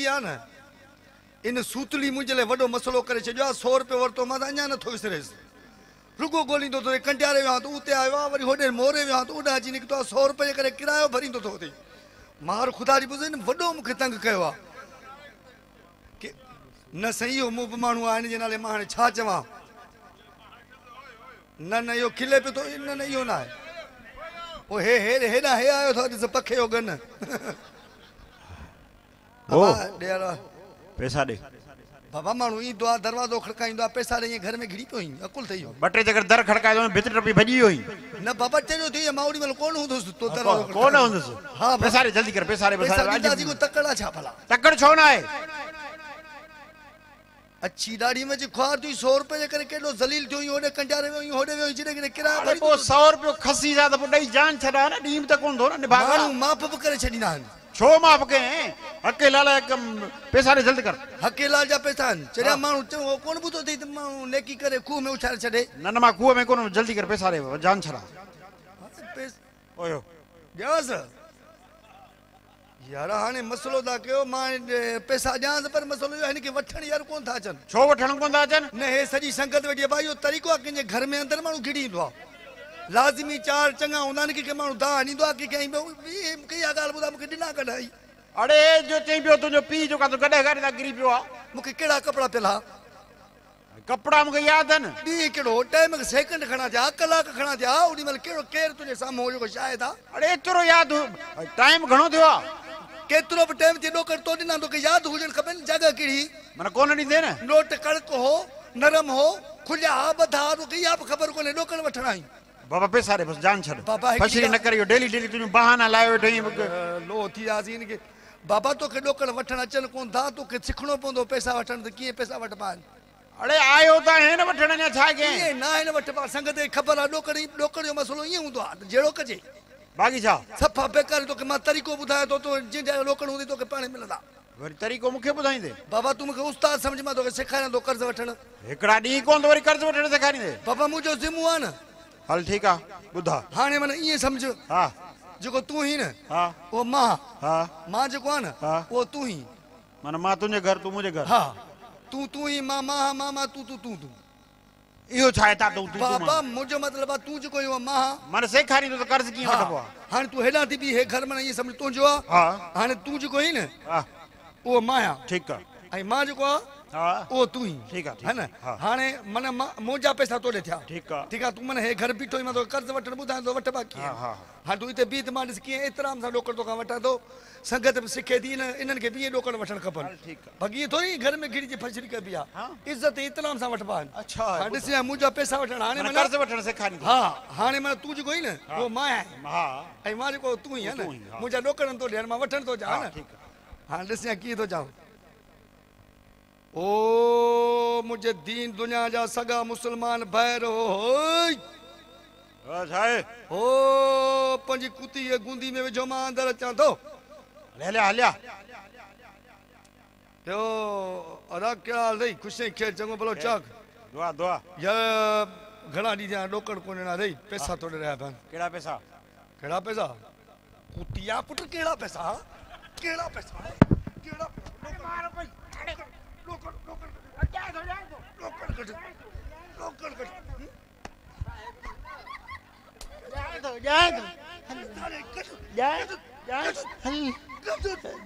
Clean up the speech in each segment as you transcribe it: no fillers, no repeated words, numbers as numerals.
आ न इन सूतली मुंहिंजे लाइ वॾो मसइलो करे छॾियो आहे। 100 रुपयो वरितो मां त अञा नथो विसरेसि। रुगो ॻोल्हींदो थो कंडियारे वियो तूं उते आयो आहे, वरी होॾे मोरे वियो तूं उॾां अची निकितो आहे। 100 रुपए जे करे किरायो भरींदो थो अथई। मार ख़ुदा जी ॿुधे न वॾो मूंखे तंग कयो आहे की न सही इहो मूं बि माण्हू आहे हिन जे नाले मां हाणे छा चवां। न न इहो खिले पियो थो। न न इहो न आहे। पोइ हेॾां हे आयो अथव ॾिस पखे जो गन। पैसा ॾे बाबा माण्हू ईंदो आहे दरवाज़ो खड़काईंदो आहे पैसा ॾे घर में घिरी पियो ई अकुल अथई। 2-3 चकर दर खड़काए भितर टपी भॼी वियो ई। न बाबा चयो थी मां ओॾी महिल कोन हूंदुसि तो दरवाज़ो कोन हूंदुसि। हा पैसा ॾे जल्दी कर पैसा ॾे। तकड़ा छा भला तकड़ छो न आहे। अच्छी ॾाढी मुंहिंजी ख्वार थी 100 रुपए जे करे केॾो ज़लील थियो होॾे कंडियारे वियो होॾे वियो जॾहिं केॾे किरायो अरे पोइ 100 रुपयो खसी जा त पोइ ॾेई जान छॾा न ॾींहुं त कोन थो न माण्हू माफ़ बि करे छॾींदा आहिनि। छो माफ़ कयईं हके लाल पैसा ॾे जल्दी कर। हके लाल जा पैसा आहिनि चरिया माण्हू चयो कोन ॿुधो अथई त माण्हू नेकी करे खूह में उछारे छॾे। न न मां खूह में कोन जल्दी कर पैसा ॾे जान छॾा। ओयो ॾियांसि यार हाणे मसइलो था कयो मां पैसा ॾियांसि पर मसइलो इहो हिन खे वठण यार कोन था अचनि। छो वठण कोन था अचनि। न हे सॼी संगत वेठी आहे भाई इहो तरीक़ो आहे कंहिंजे घर में अंदरि माण्हू घिड़ी ईंदो आहे। लाज़मी 4 चङा हूंदा आहिनि की माण्हू दाह ॾींदो आहे की कंहिं इहा ॻाल्हि ॿुधा मूंखे ॾिना कढाई। अड़े जो चई पियो तुंहिंजो पीउ जो काथो गॾे गॾे था किरी पियो आहे। मूंखे कहिड़ा कपिड़ा पियल हा कपिड़ा मूंखे यादि आहिनि। ॾींहुं कहिड़ो टाइम सेकंड खणा थिया कलाक खणा थिया ओॾी महिल कहिड़ो केरु तुंहिंजे साम्हूं जेको शायदि आहे। अड़े एतिरो यादि टाइम घणो थियो आहे। केतिरो बि टाइम थी ॾोकर तो ॾिना तोखे यादि हुजणु खपे न जॻह कहिड़ी माना कोन ॾींदे न। नोट कड़क हो नरम हो खुलिया हा ॿधा तोखे इहा बि ख़बर कोन्हे ॾोकर वठण आई। बाबा पैसा ॾे बसि जान छॾ। बाबा फसरी न करियो डेली डेली तुंहिंजो बहाना लायो वेठो लो थी वियासीं हिनखे। बाबा तोखे ॾोकर वठणु अचनि कोन था तोखे सिखणो पवंदो पैसा वठण त कीअं पैसा वठिबा आहिनि। अड़े आयो त आहे न वठण अञा छा कयईं। न आहे न वठिबा संगत खे ख़बर आहे ॾोकर जो मसइलो ईअं हूंदो आहे जहिड़ो कजे बाक़ी छा सफ़ा बेकार तोखे मां तरीक़ो ॿुधायां थो जंहिं ॾोकर हूंदी तोखे पाण मिलंदा। वरी तरीक़ो मूंखे ॿुधाईंदे। बाबा तूं मूंखे उस्ताद सम्झ मां तोखे सेखारियां थो कर्ज़ वठणु। हिकिड़ा ॾींहुं कोन थो वरी कर्ज़ वठणु सेखारींदे। बाबा मुंहिंजो ज़िम्मो आहे न। हल ठीकु आहे ॿुधा हाणे माना ईअं सम्झ हा जेको तूं ई न हा उहो मां हा मां जेको आहे न उहो तूं ई माना मां तुंहिंजे घर तूं मुंहिंजे घर। हा तूं ई मां मां तूं इहो छा आहे तूं बाबा मुंहिंजो मतिलबु आहे तूं जेको इहो मां माना सेखारींदो त कर्ज़ कीअं वठिबो आहे। हाणे तूं हेॾां थी बि हे घर माना ईअं सम्झ तुंहिंजो आहे। हा हाणे तूं जेको ई न हा उहो मां आहियां ठीकु आहे ऐं मां जेको आहे हा उहो तूं ई ठीकु आहे है न। हाणे माना मुंहिंजा पैसा तोॾे थिया ठीकु आहे ठीकु आहे तूं माना हे घर बीठो ई मां तोखे कर्ज़ वठणु ॿुधायां थो वठिबा कीअं। हाणे तूं हिते बीह त मां ॾिस कीअं एतिराम सां ॾोकर तोखां वठां थो संगत बि सिखे थी न इन्हनि खे बि ईअं ॾोकर वठणु खपनि। बाक़ी इहे थोरी घर में घिरिजी फसरी कबी आहे इज़त इतलाम सां वठिबा आहिनि। अच्छा ॾिस मुंहिंजा पैसा वठणु हाणे कर्ज़ वठणु सेखारींदो। हा हाणे माना तूं जेको ई न उहो मां आहियां हा ऐं मां जेको तूं ई आहे न मुंहिंजा ॾोकरनि थो ॾियनि मां वठणु थो चाहियां न। हाणे ॾिस कीअं थो चवां ओ मुंहिंजे दीन दुनिया जा सॻा मुस्लमान भाइर हो पंहिंजी कुती गुंदी में विझो मां अंदरि अचां थो। हलिया ॿियो अदा कहिड़ा हाल अथई ख़ुशी खेर चङो भलो चाक दुआ दुआ यार घणा ॾींहं थिया ॾोकर कोन ॾिना अथई पैसा थोरे रहिया पिया आहिनि। कहिड़ा पैसा कुतिया पुट कहिड़ा पैसा कहिड़ा पैसा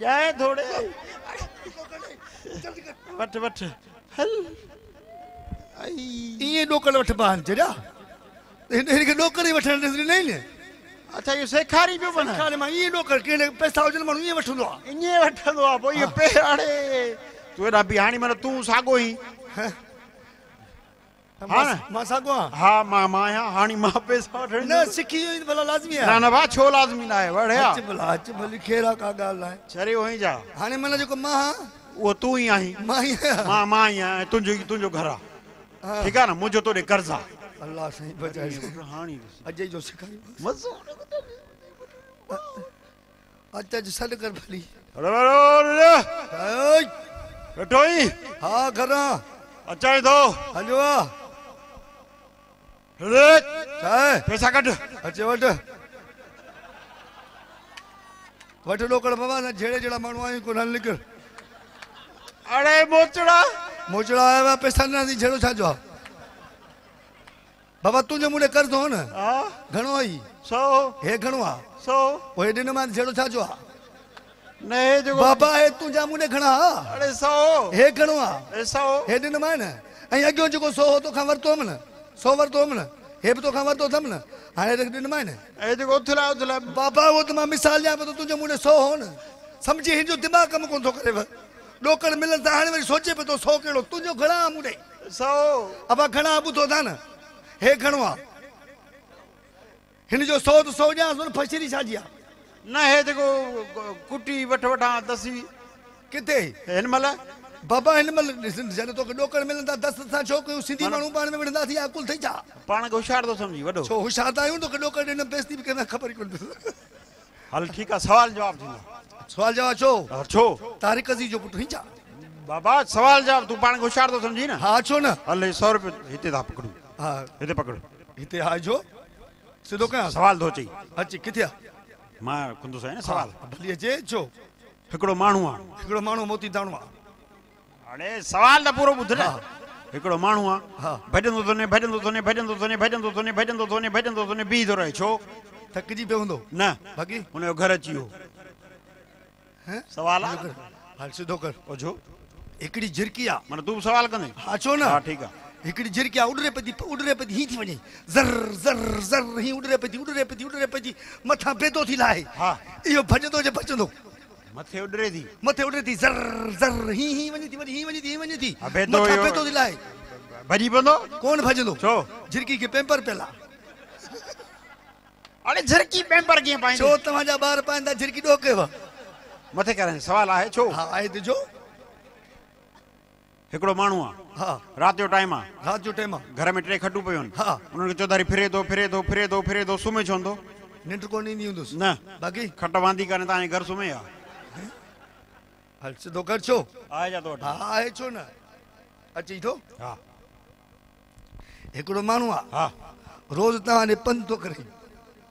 जाए थोड़े वठ वठ हल इएं ॾोकर वठिबा आहिनि चरिया हिनखे ॾोकर ई वठणु ॾिसणी न न। अच्छा इहो सेखारी पियो माना हाणे मां ईअं ॾोकर कहिड़े पैसा हुजनि माण्हू ईअं वठंदो आहे ईअं वठंदो आहे पोइ इहो पे हाणे तूं हेॾा बि हाणे माना तूं साॻो ई मां साॻो आहियां। हा मां आहियां हाणे मां पैसा वठण न सिखी वई भला लाज़मी आहे न भाउ छो लाज़मी न आहे वड़िया अच भली खेरा का ॻाल्हि आहे छरे वहीं जा हाणे माना जेको मां उहो तूं ई आहीं मां ई आहियां मां ई आहियां तुंहिंजो घर आहे ठीकु आहे न मुंहिंजो तोॾे कर्ज़ आहे। अल्लाह साईं बचाए हाणे अजय जो सेखारी मज़ो अच सॾु कर भली वेठो ई हा घरां अचां थो हलियो आहे पैसा कढ अचे वठ ॾोकर बाबा असां जहिड़े जहिड़ा माण्हू आहियूं कोन हल निकिर अरे मोचड़ा मोचड़ा आया हुआ पैसा न थी छेड़ो छा जो आहे? बाबा तुझे मुड़े कर दो न हाँ घणो आई 100 हे घणो आहे 100 पोइ हेॾे न मां छेड़ो छा जो आहे? नहीं जो बाबा हे तुंहिंजा मुड़े घणा अरे 100 हे घणो आहे 100 हेॾे न मां न ऐं अॻियो जेको 100 हो तोखां वरितो हुअमि न 100 वरितो हुअमि न हे बि तोखां वरितो अथमि न हाणे ॾिन मां न ए जो उथला उथला बाबा वो तो मां मिसाल ॾियां पियो त तुंहिंजे मुड़े 100 हो न सम्झी हिन जो दिमाग़ कमु कोन थो करे ॾोकड़ मिलनि त हाणे वरी सोचे पियो थो 100 कहिड़ो तुंहिंजो घणा आहे मुड़े 100 अबा घणा ॿुधो था न हे घणो आहे हिन जो 100 त 100 ॾियांसि न फसरी छाजी आहे न हे जो कुटी वठ वठा दसी किथे हिन मल बाबा हिन महिल जॾहिं तोखे ॾोकड़ मिलनि था दस्त सां छो कयूं सिंधी माण्हू पाण में विढ़ंदासीं अकुल थी छा पाण खे होशियार थो सम्झी वॾो छो होशियार था आहियूं तोखे ॾोकड़ ॾिन बेइज़ती बि कंदा ख़बर ई कोन पई हल ठीकु आहे सवाल जवाब थींदो सुवाल जवाब छो छो तारिक जी जो पुटु ही छा बाबा सवाल जवाब तू पाण खे होशियार थो सम्झी न हा छो न हल 100 रुपए हिते था पकड़ूं हा हिते पकड़ हिते हा जो सिधो कयां सवाल थो चई अची किथे आहे मां कुंदो साईं न सवाल भली अचे छो हिकिड़ो माण्हू आहे हिकिड़ो माण्हू मोती दाणो आहे अरे सवाल त पूरो ॿुध न हा। हिकिड़ो माण्हू आहे हा भॼंदो थो ने बीह थो रहे छो थकिजी पियो हूंदो न बाक़ी हुनजो घर अची वियो हैं सवाल आहे हल सिधो कर ओ छो हिकिड़ी झिरकी आहे माना तू बि सवाल कंदे हा छो न हा ठीकु आहे हिकिड़ी झिरकी आहे उॾरे पई हीअं थी वञे ज़र ज़र ज़र हीअं उॾरे पई थी मथां बेदो थी लाहे हा इहो भॼंदो जे भॼंदो मथे उॾरे थी मथे उॾरे थी ज़र ज़र हीअं वञे थी वरी हीअं वञे थी हा, बेदो मथां इहो- बेदो थी लाहे भॼी पवंदो कोन भॼंदो छो झिरकी खे पेम्पर पियल आहे अरे झिरकी पेम्पर कीअं पाईंदी छो तव्हांजा ॿार पाईंदा झिरकी ॾोकेव मथे करें सवाल आहे छो हा आहे त जो हिकिड़ो माण्हू आहे हा राति जो टाइम आहे राति जो टाइम आहे घर में 3 खटूं पियूं आहिनि हा उन्हनि खे चौधारी फिरे थो सुम्हे छो निंड कोन ईंदी हूंदुसि न बाक़ी खट वांदी करे तव्हांजे घर सुम्हे आहे हल सिधो कर छो आहे जा तो हा आहे छो न अची थो हा हिकिड़ो माण्हू आहे हा रोज़ तव्हां पंधु थो करे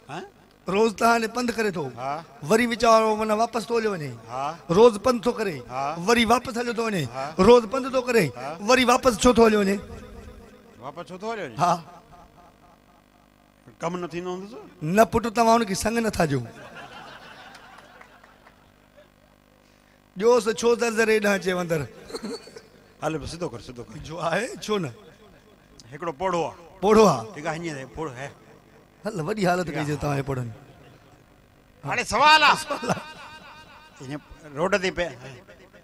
हा रोज़ तव्हां पंधु करे थो हा वरी वीचारो माना वापसि थो हलियो वञे हा रोज़ पंधु थो करे हा। वरी वापसि हलियो थो वञे हा। रोज़ पंधु थो करे हा। वरी वापसि छो थो हलियो वञे वापसि छो थो हलियो हा कमु न थींदो हूंदुसि न पुटु तव्हां हुनखे संग नथा ॾियो ॾियोसि छो दर हेॾां अचे अंदरि हल सिधो कर जो आहे छो न हिकिड़ो पोड़ो आहे पोड़ो आहे ठीकु आहे हीअं पोड़ो है हल वॾी हालत कई अथई तव्हांजे पोड़नि हाणे सवाल आहे हीअं रोड ते पे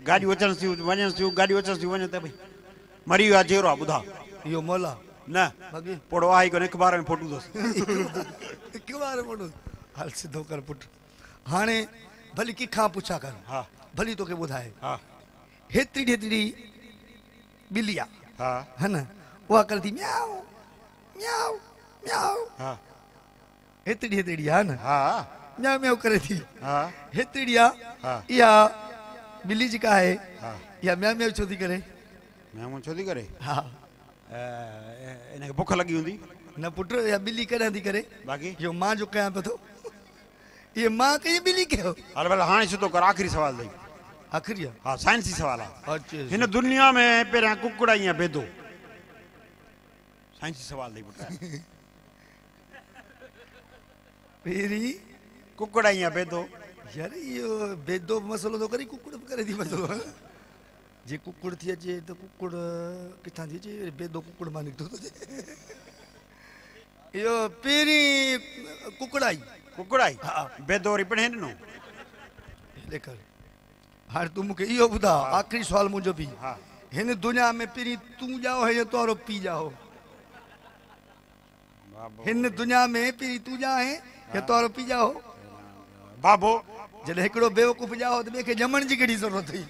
गाॾियूं अचनि थियूं वञनि थियूं गाॾियूं अचनि थियूं वञनि त भई मरी वियो आहे जहिड़ो आहे ॿुधा इहो मोल आहे न बाक़ी पोड़ो आहे कोन अख़बार में फोटू अथसि हिकु बार पोड़ो हल सिधो कर पुटु हाणे भली कंहिंखां पुछा कर हा भली तोखे ॿुधाए हा हेतिरी ॿिली आहे हा है न उहा करे थी म्याऊ म्याऊ म्याऊ हा हेतिरी आहे न हा म्याऊ म्याऊ करे थी हा हेतिरी हा। आहे इहा ॿिली जेका आहे हा इहा म्याऊ म्याऊ छो थी करे मैं छो थी करे हा इनखे बुख लॻी हूंदी न पुटु इहा ॿिली कॾहिं थी करे बाक़ी इहो मां जो कयां पियो थो इहे मां कई ॿिली कयो हल भले हाणे सिधो कर आख़िरी सवाल अथई आख़िरी आहे हा साइंसी सवाल आहे अच्छा हिन दुनिया में पहिरियां कुकड़ या बेदो साइंसी सवाल अथई पुटु पहिरीं कुकड़ या बेदो यार इहो बेदो मसलो थो करे कुकुड़ बि करे थी मसलो जे कुकुड़ थी अचे त कुकुड़ किथां थी अचे बेदो कुकुड़ मां निकितो थो अचे इहो पहिरीं कुकुड़ आई कुकड़ आई हा बेदो वरी पिणे ॾिनो ॾेखार हाणे तूं मूंखे इहो ॿुधा आख़िरी सुवाल मुंहिंजो बि हा हिन दुनिया में पहिरीं तूं ॼाओ या तुंहिंजो पीउ ॼाओ हिन दुनिया में पहिरीं तूं ॼाए या तुंहिंजो पीउ ॼाओ बाबो जॾहिं हिकिड़ो बेवकूफ़ ॼाओ त ॿिए खे ॼमण जी कहिड़ी ज़रूरत हुई